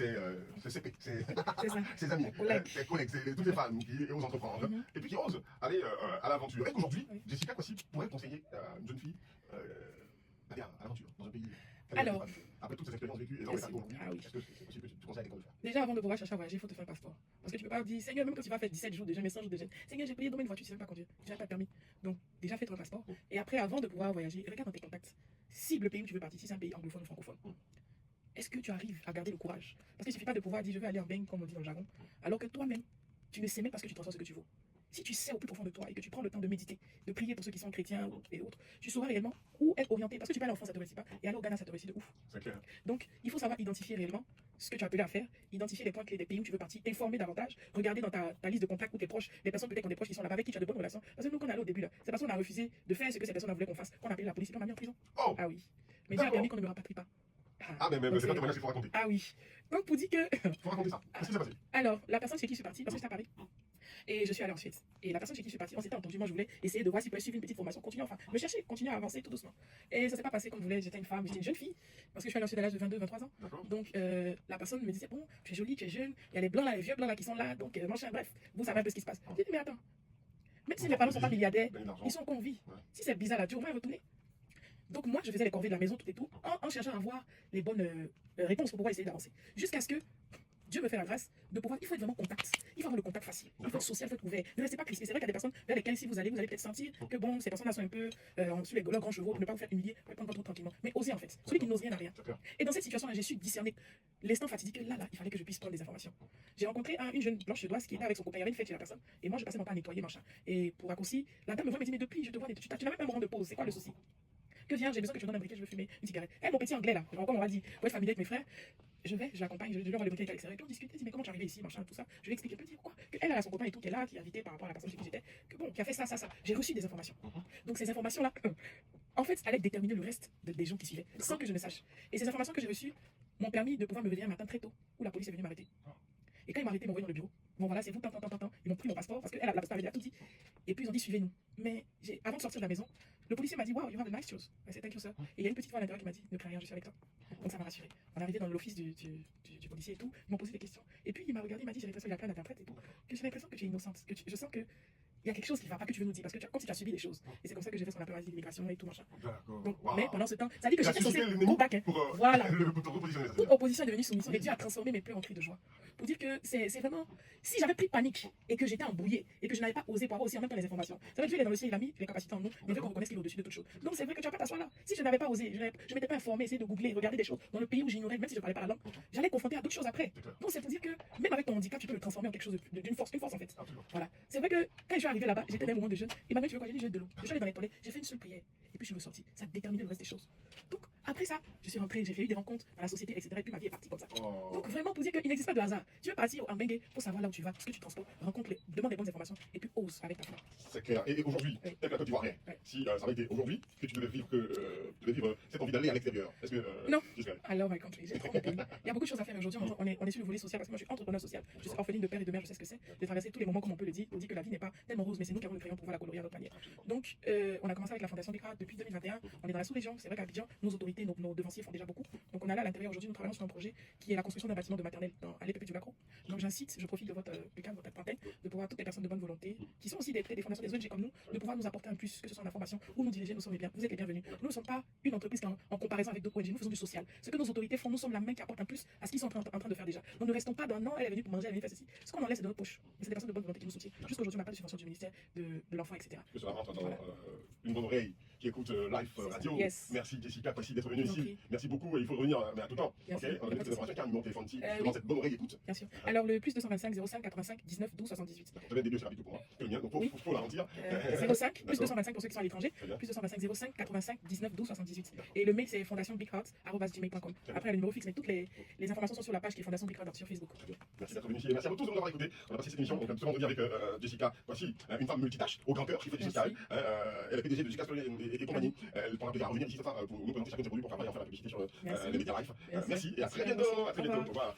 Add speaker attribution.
Speaker 1: ses CP, ses
Speaker 2: C'est ça.
Speaker 1: ses amis, ses collègues, toutes les femmes qui osent entreprendre et puis qui osent aller à l'aventure. Et qu'aujourd'hui,
Speaker 2: Oui.
Speaker 1: Jessica Kwasi pourrait conseiller à une jeune fille d'aller à l'aventure dans un pays.
Speaker 2: Alors,
Speaker 1: Après toutes ces expériences vécues et dans les pays aujourd'hui,
Speaker 2: ah oui.
Speaker 1: est-ce que c'est possible que tu conseilles à quelqu'un de le faire?
Speaker 2: Déjà, avant de pouvoir chercher à voyager, il faut te faire un passeport. Parce que tu peux pas dire, Seigneur, même quand tu vas faire 17 jours de jeûne, mais 100 jours de jeûne, Seigneur, j'ai payé dans une voiture, tu sais même pas conduire, tu n'as pas de permis. Donc, déjà, fais ton passeport. Et après, avant de pouvoir voyager, regarde dans tes contacts. Cible le pays où tu veux partir, si c'est un pays anglophone ou francophone. Est-ce que tu arrives à garder le courage? Parce qu'il ne suffit pas de pouvoir dire, je vais aller en bain, comme on dit dans le jargon, alors que toi-même, tu ne sais même pas ce que tu transformes, ce que tu vaux. Si tu sais au plus profond de toi et que tu prends le temps de méditer, de prier pour ceux qui sont chrétiens et autres, tu sauras réellement où être orienté. Parce que tu peux aller en France, ça ne te réussit pas, et aller au Ghana, ça te réussit de ouf.
Speaker 1: C'est clair.
Speaker 2: Donc, il faut savoir identifier réellement ce que tu as appelé à faire, identifier les points clés des pays où tu veux partir, t'informer davantage, regarder dans ta liste de contacts ou tes proches, les personnes peut-être qui ont des proches qui sont là-bas avec qui tu as de bonnes relations. Parce que nous, quand on allait au début, là, c'est parce qu'on a refusé de faire ce que ces personnes voulaient qu'on fasse, qu'on a appelé la police et qu'on a mis en prison.
Speaker 1: Oh!
Speaker 2: Ah oui. Mais Dieu a permis qu'on ne me rapatrie pas.
Speaker 1: Ah, mais
Speaker 2: donc
Speaker 1: c'est pas témoignage qu'il faut raconter.
Speaker 2: Ah oui. Donc, pour dire que.
Speaker 1: Il faut raconter ça. Qu'est-ce qui s'est passé?
Speaker 2: Alors, la personne chez qui je suis partie, parce que j'étais à Paris, et je suis allée en Suède. Et la personne chez qui je suis partie, on s'était entendu. Moi, je voulais essayer de voir si je pouvais suivre une petite formation, continuer, enfin, me chercher, continuer à avancer tout doucement. Et ça s'est pas passé comme je voulais. J'étais une femme, j'étais une jeune fille, parce que je suis allée en Suède à l'âge de 22, 23 ans.
Speaker 1: D'accord.
Speaker 2: Donc, la personne me disait, bon, tu es jolie, tu es jeune, il y a les blancs là, les vieux blancs là qui sont là, donc, machin, bref, vous savez un peu ce qui se passe. J'ai dit, mais attends, même si mes parents ne sont pas milliardaires, ils sont conviés.
Speaker 1: Ouais.
Speaker 2: Si c'est bizarre là, tu vas retourner. Donc, moi, je faisais les corvées de la maison, tout et tout, en cherchant à avoir les bonnes réponses pour pouvoir essayer d'avancer. Jusqu'à ce que Dieu me fait la grâce de pouvoir. Il faut être vraiment contact. Il faut avoir le contact facile. Il faut être social, il faut être ouvert. Ne restez pas crispé. C'est vrai qu'il y a des personnes vers lesquelles, si vous allez peut-être sentir que bon, ces personnes-là sont un peu sur leurs grands chevaux pour ne pas vous faire humilier, pour prendre votre tranquillement. Mais osez en fait. Celui qui n'ose rien n'a rien. Et dans cette situation-là, j'ai su discerner l'instant fatidique que là, il fallait que je puisse prendre des informations. J'ai rencontré une jeune blanche suédoise qui était avec son copain. Il y avait une fête chez la personne. Et moi, je passais mon temps à nettoyer, machin. Et pour raccourci, la dame me voit et me dit, mais depuis, je te vois, tu n'as même pas un moment de pause. C'est quoi le souci? Que viens, j'ai besoin que tu me donnes un briquet, je veux fumer une cigarette. Eh, mon petit anglais là, genre, comme on va dire, pour être familier avec mes frères, je l'accompagne, je lui envoie le briquet à l'extérieur, et puis on discute, elle dit, mais comment tu es arrivé ici, machin, tout ça. Je lui explique un peu, dire quoi, qu'elle a son copain et tout, qui est là, qui est invité par rapport à la personne chez qui j'étais, que bon, qui a fait ça. J'ai reçu des informations. Donc ces informations-là, en fait, allaient déterminer le reste des gens qui suivaient, sans que je ne sache. Et ces informations que j'ai reçues m'ont permis de pouvoir me réveiller un matin très tôt, où la police est venue m'arrêter. Et quand ils m'ont arrêté, ils m'ont envoyé dans le bureau. Bon voilà, c'est vous, tant. Ils m'ont pris mon passeport parce que la personne avait déjà tout dit. Et puis ils ont dit, suivez-nous. Mais avant de sortir de la maison, le policier m'a dit, wow, you have a nice shoes. I said, thank you, sir. Et il y a une petite voix à l'intérieur qui m'a dit, ne crains rien, je suis avec toi. Donc ça m'a rassuré. On est arrivé dans l'office du policier et tout. Ils m'ont posé des questions. Et puis il m'a regardé, il m'a dit, j'ai l'impression qu'il y a plein d'interprètes et tout. Que j'ai l'impression que tu es innocente. Je sens que il y a quelque chose qui va pas que tu veux nous dire parce que comme si tu as subi des choses. Et c'est comme ça que j'ai fait ce qu'on appelle l'immigration et tout machin. Donc, mais pendant ce temps, ça dit que j'étais censé go back. Voilà. Toute opposition est devenue soumission et Dieu a transformé mes pleurs en cris de joie. Pour dire que c'est vraiment. Si j'avais pris panique et que j'étais embrouillée et que je n'avais pas osé pour avoir aussi en même temps les informations, c'est vrai que Dieu est dans le ciel, il a mis les capacités en nous, mais il veut qu'on reconnaisse qu'il est au-dessus de toute chose. Donc c'est vrai que tu vas pas t'asseoir là. Si je n'avais pas osé, je m'étais pas informé, essayer de googler, regarder des choses dans le pays où j'ignorais, même si je parlais pas la langue, j'allais confronter à d'autres choses après. Donc c'est pour dire que même avec ton handicap, tu peux le transformer en quelque chose d'une force, une force en fait. Voilà. C'est vrai que quand je suis arrivé là-bas, j'étais dans un moment de jeûne. Et maintenant tu veux quoi? J'ai dit, j'ai de l'eau. Je suis allé dans les toilettes, j'ai fait une seule prière et puis je me suis sorti. Ça a déterminé le reste des choses. Donc après ça, je suis rentré, j'ai fait des rencontres dans la société, etc. Et puis ma vie est partie comme ça. Donc vraiment pour dire qu'il n'existe pas de hasard. Tu veux partir en Bengue pour savoir là où tu vas, ce que tu transportes, demande des bonnes informations et puis ose avec ta foi.
Speaker 1: C'est clair. Et aujourd'hui, tel que la Côte d'Ivoirien, si ça avait été aujourd'hui que tu devais vivre cette envie d'aller à l'extérieur, est-ce que
Speaker 2: non. Alors my country, j'ai trop de pays. Il y a beaucoup de choses à faire aujourd'hui. On est sur le volet social parce que moi je suis entrepreneur social. Je suis orpheline de père et de mère, je sais ce que c'est. J'ai traversé tous les moments comme on peut le dire. On dit que la vie n'est pas tellement rose, mais c'est nous qui avons le crayon pour pouvoir la colorer à notre manière. Donc on a commencé avec la Fondation Big Heart depuis 2021. On est dans la sous-région. C'est vrai qu'à Abidjan, nos autorités, nos devanciers font déjà beaucoup. Donc on a là à l'intérieur aujourd'hui, nous travaillons sur un projet qui est la construction d'un bâtiment de maternelle à l'EPP du Bacro. Donc j'incite, je profite de votre de votre antenne, de pouvoir toutes les personnes de bonne volonté qui sont aussi des fondations des ONG comme nous, de pouvoir nous apporter un plus, que ce soit en information ou nous diriger, nous sommes les bienvenus. Vous êtes les bienvenus. Nous ne sommes pas une entreprise en comparaison avec d'autres ONG, nous faisons du social. Ce que nos autorités font, nous sommes la main qui apporte un plus à ce qu'ils sont en train de faire déjà. Donc ne restons pas dans non, elle est venue pour manger, elle est venue faire ceci. Ce qu'on en laisse, c'est de notre poche. Mais c'est des personnes de bonne volonté qui nous soutiennent. Jusqu'aujourd'hui, on n'a pas de subvention du ministère de l'enfant, etc.
Speaker 1: Que cela rentre dans une bonne oreille qui écoute Life Radio.
Speaker 2: Yes.
Speaker 1: Merci Jessica Kwasi d'être venue ici. Merci beaucoup. Il faut revenir mais à tout temps.
Speaker 2: Bien
Speaker 1: Ok.
Speaker 2: sûr.
Speaker 1: On a donné ces informations car un numéro de téléphone ici.
Speaker 2: Oui.
Speaker 1: Dans cette bonne oreille écoute.
Speaker 2: Bien sûr. Alors le plus 225 05 85 19 12 78.
Speaker 1: Je vais des deux, c'est rapide pour moi. Que le mien. Donc faut la retirer.
Speaker 2: 05 plus 225 pour ceux qui sont à l'étranger. Plus 225 05 85 19 12 78. Et le mail c'est fondationbigheart@gmail.com. Après le numéro fixe, mais toutes les informations sont sur la page qui est Fondation Big Heart sur Facebook.
Speaker 1: Merci d'être venu ici et merci à vous tous de nous avoir écoutés. On a passé cette émission donc ce vendredi avec Jessica Kwasi, une femme multitâche, au grand cœur, qui fait du social. Elle est PDG de Jessica et compagnie. Elle pourra plaisir à revenir ici ce soir pour nous présenter chacun de ses produits pour travailler en faire la publicité sur les médias live. Merci et à très bientôt. À très bientôt. Au revoir.